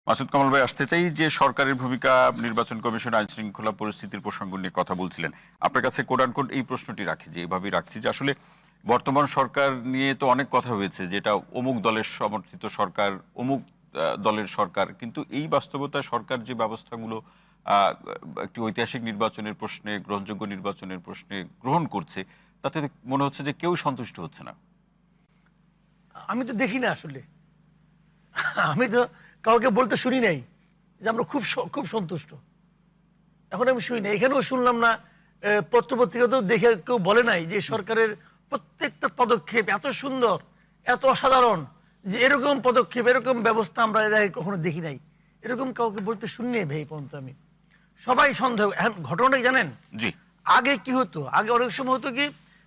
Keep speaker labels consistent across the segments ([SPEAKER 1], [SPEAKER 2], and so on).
[SPEAKER 1] মাসুদ কামাল ভাই, আসতে চাই যে সরকারের ভূমিকা, নির্বাচন কমিশন, আইন শৃঙ্খলা পরিস্থিতির প্রসঙ্গ নিয়ে কথা বলছিলেন। আপনার কাছে কোট আনকোট এই প্রশ্নটি রাখি, যে এইভাবেই রাখছি যে আসলে বর্তমান সরকার নিয়ে তো অনেক কথা হয়েছে, যেটা অমুক দলের সমর্থিত সরকার, অমুক দলের সরকার, কিন্তু এই বাস্তবতায় সরকার যে ব্যবস্থাগুলো একটি ঐতিহাসিক নির্বাচনের প্রশ্নে, গ্রহণযোগ্য নির্বাচনের প্রশ্নে গ্রহণ করছে, তাতে মনে হচ্ছে যে কেউ সন্তুষ্ট হচ্ছে না।
[SPEAKER 2] আমি তো দেখি না আসলে, আমি তো কাউকে বলতে শুনি নাই যে আমরা খুব সন্তুষ্ট। এখন আমি শুনি না, এখানেও শুনলাম না, পত্রপত্রিকাতেও দেখে কেউ বলে নাই যে সরকারের প্রত্যেকটা পদক্ষেপ এত সুন্দর, এত অসাধারণ, যে এরকম পদক্ষেপ, এরকম ব্যবস্থা আমরা এর আগে কখনো দেখি নাই। এরকম কাউকে বলতে শুনি নাই ভাই পর্যন্ত। আমি সবাই সন্দেহ। এখন ঘটনাটা জানেন,
[SPEAKER 1] জি,
[SPEAKER 2] আগে কি হতো, আগে অনেক সময় হতো কি,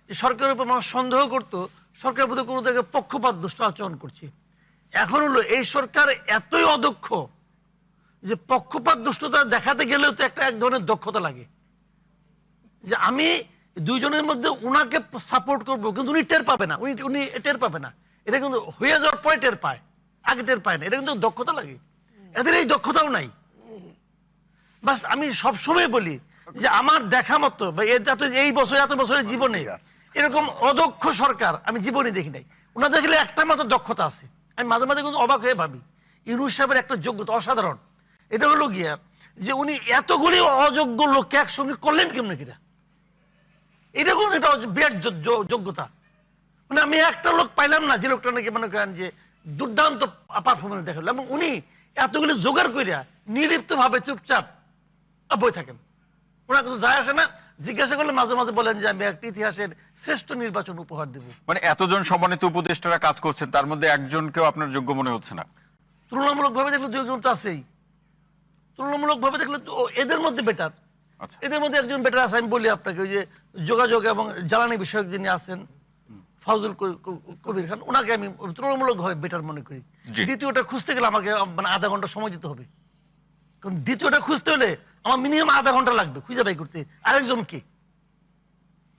[SPEAKER 2] যে সরকারের উপর মানুষ সন্দেহ করতো সরকারের প্রতি কোনো জায়গায় পক্ষপাত দুষ্ট আচরণ করছে। এখন হলো এই সরকার এতই অদক্ষ যে পক্ষপাত দুষ্টতা দেখাতে গেলেও তো এক ধরনের দক্ষতা লাগে, যে আমি দুইজনের মধ্যে উনাকে সাপোর্ট করবো, কিন্তু উনি টের পাবে না, উনি টের পাবে না। এটা কিন্তু হয়ে যাওয়ার পরে টের পায়, আগে টের পায় না। এটা কিন্তু দক্ষতা লাগে, এদের এই দক্ষতাও নাই। বাস আমি সবসময় বলি যে আমার দেখা মতো এই বছর, এত বছরের জীবনে এরকম অদক্ষ সরকার আমি জীবনে দেখি নাই। ওনার দেখলে একটা মাত্র দক্ষতা আছে, আমি মাঝে মাঝে কিন্তু অবাক হয়ে ভাবি, ইউনূস সাহেবের একটা যোগ্যতা অসাধারণ। এটা হলো গিয়া যে উনি এতগুলি অযোগ্য লোককে একসঙ্গে করলেন কেমন কিনা, এটা কিন্তু এটা বিরাট যোগ্যতা। মানে আমি একটা লোক পাইলাম না যে লোকটা নাকি মনে করেন যে দুর্দান্ত পারফরমেন্স দেখালো, এবং উনি এতগুলি জোগাড় করিয়া নির্লিপ্ত ভাবে চুপচাপ বই থাকেন। ওনার কিছু যায় আসে না, জিজ্ঞাসা করলে মাঝে মাঝে বলেন যে আমি একটা ইতিহাসের শ্রেষ্ঠ নির্বাচন উপহার দেব।
[SPEAKER 1] মানে এতজন সম্মানিত উপদেষ্টারা কাজ করছেন, তার মধ্যে একজনকেও আপনার যোগ্য মনে হচ্ছে না?
[SPEAKER 2] তুলনামূলক ভাবে দেখলে দুই একজন তো আছেই, তুলনামূলক ভাবে দেখলে এদের মধ্যে বেটার, এদের মধ্যে একজন বেটার আছে। আমি বলি আপনাকে, ওই যে যোগাযোগ এবং জ্বালানি বিষয়ক যিনি আছেন ফাউজুল কবির খান, ওনাকে আমি তুলনামূলক ভাবে বেটার মনে করি। দ্বিতীয়টা খুঁজতে গেলে আমাকে মানে আধা ঘন্টা সময় দিতে হবে, কারণ দ্বিতীয়টা খুঁজতে হলে আমার মিনিমাম আধা ঘন্টা লাগবে খুঁজে বাই করতে। আরেকজন কি?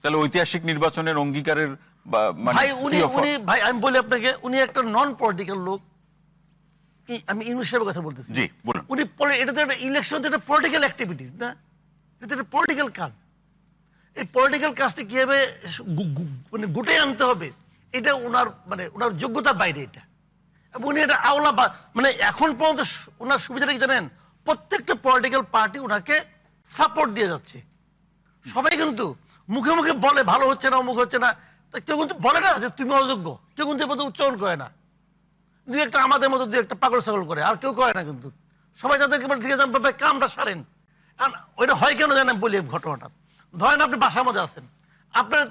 [SPEAKER 1] তাহলে ঐতিহাসিক নির্বাচনের অঙ্গীকারের
[SPEAKER 2] ভাই ভাই আমি বলি আপনাকে, উনি একটা নন পলিটিক্যাল লোক। আমি ইউনূস সাহেবের কথা বলতেছি।
[SPEAKER 1] জি, বলুন।
[SPEAKER 2] উনি এটা তো একটা ইলেকশন, একটা পলিটিক্যাল অ্যাক্টিভিটিস না, এটা একটা পলিটিক্যাল কাজ। এই পলিটিক্যাল কাজটা কিভাবে মানে গুটে আনতে হবে, এটা ওনার যোগ্যতার বাইরে এটা। এবং উনি এটা মানে এখন পর্যন্ত ওনার সুবিধাটা কি জানেন, প্রত্যেকটা পলিটিক্যাল পার্টি ওনাকে সাপোর্ট দিয়ে যাচ্ছে। সবাই কিন্তু মুখে মুখে বলে ভালো হচ্ছে না, অমুক হচ্ছে না, কেউ কিন্তু বলে না যে তুমি অযোগ্য, কেউ কিন্তু এর উচ্চারণ করে না। দুই একটা আমাদের মতো দুই একটা পাগল ছাগল করে, আর কেউ করে না কিন্তু। সবাই তাদেরকে বলে ঠিক আছে কামটা সারেন। ওইটা হয় কেন জানেন বলি ঘটনাটা। ধরেন আপনি বাসার মধ্যে আছেন, আপনার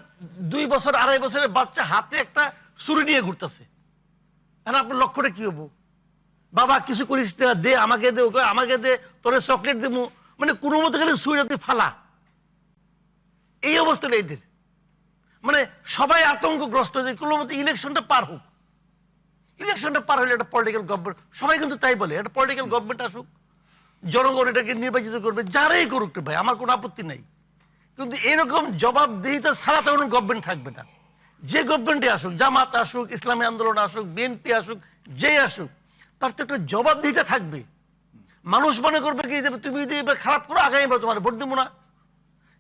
[SPEAKER 2] 2 বছর 2.5 বছরের বাচ্চা হাতে একটা ছুরি নিয়ে ঘুরতেছে, আপনার লক্ষ্যটা কি হবো? বাবা কিছু করিস দে, আমাকে দে, ওকে আমাকে দে, তোর চকলেট দেবো, মানে কোনো মতো গেলে ছুরিটা তুই ফালা। এই অবস্থাটা এদের, মানে সবাই আতঙ্কগ্রস্ত যে কোনো মতো ইলেকশনটা পার হোক। ইলেকশনটা পার হলে একটা পলিটিক্যাল গভর্নমেন্ট, সবাই কিন্তু তাই বলে, একটা পলিটিক্যাল গভর্নমেন্ট আসুক, জনগণ এটাকে নির্বাচিত করবে, যারাই করুক ভাই, আমার কোনো আপত্তি নাই। কিন্তু এরকম জবাবদিহিতা ছাড়া তো কোনো গভর্নমেন্ট থাকবে না। যে গভর্নমেন্টে আসুক, জামাত আসুক, ইসলামী আন্দোলন আসুক, বিএনপি আসুক, যেই আসুক, তার তো একটা জবাবদিহিতা থাকবে। মানুষ মনে করবে কি তুমি যদি এবার খারাপ করো, আগামীবার তোমার ভোট দেবো না।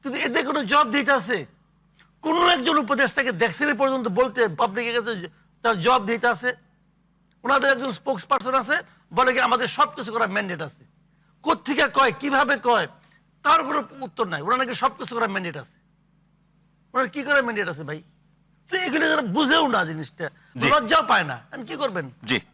[SPEAKER 2] কিন্তু এতে কোনো জবাবদিহিতা আছে? কোনো একজন উপদেষ্টাকে দেখছেন পর্যন্ত বলতে পাবলিকের কাছে তার জবাবদিহিতা আছে? ওনাদের একজন স্পোক্স পার্সন আছে, বলে কি আমাদের সবকিছু করার ম্যান্ডেট আছে। কোত্থেকে কয়, কিভাবে কয়, তার কোনো উত্তর নাই। ওনার নাকি সবকিছু করার ম্যান্ডেট আছে। ওনার কি করার ম্যান্ডেট আছে ভাই? তো এগুলো বুঝেও না জিনিসটা, লজ্জাও পায় না, কি করবেন?
[SPEAKER 1] জি।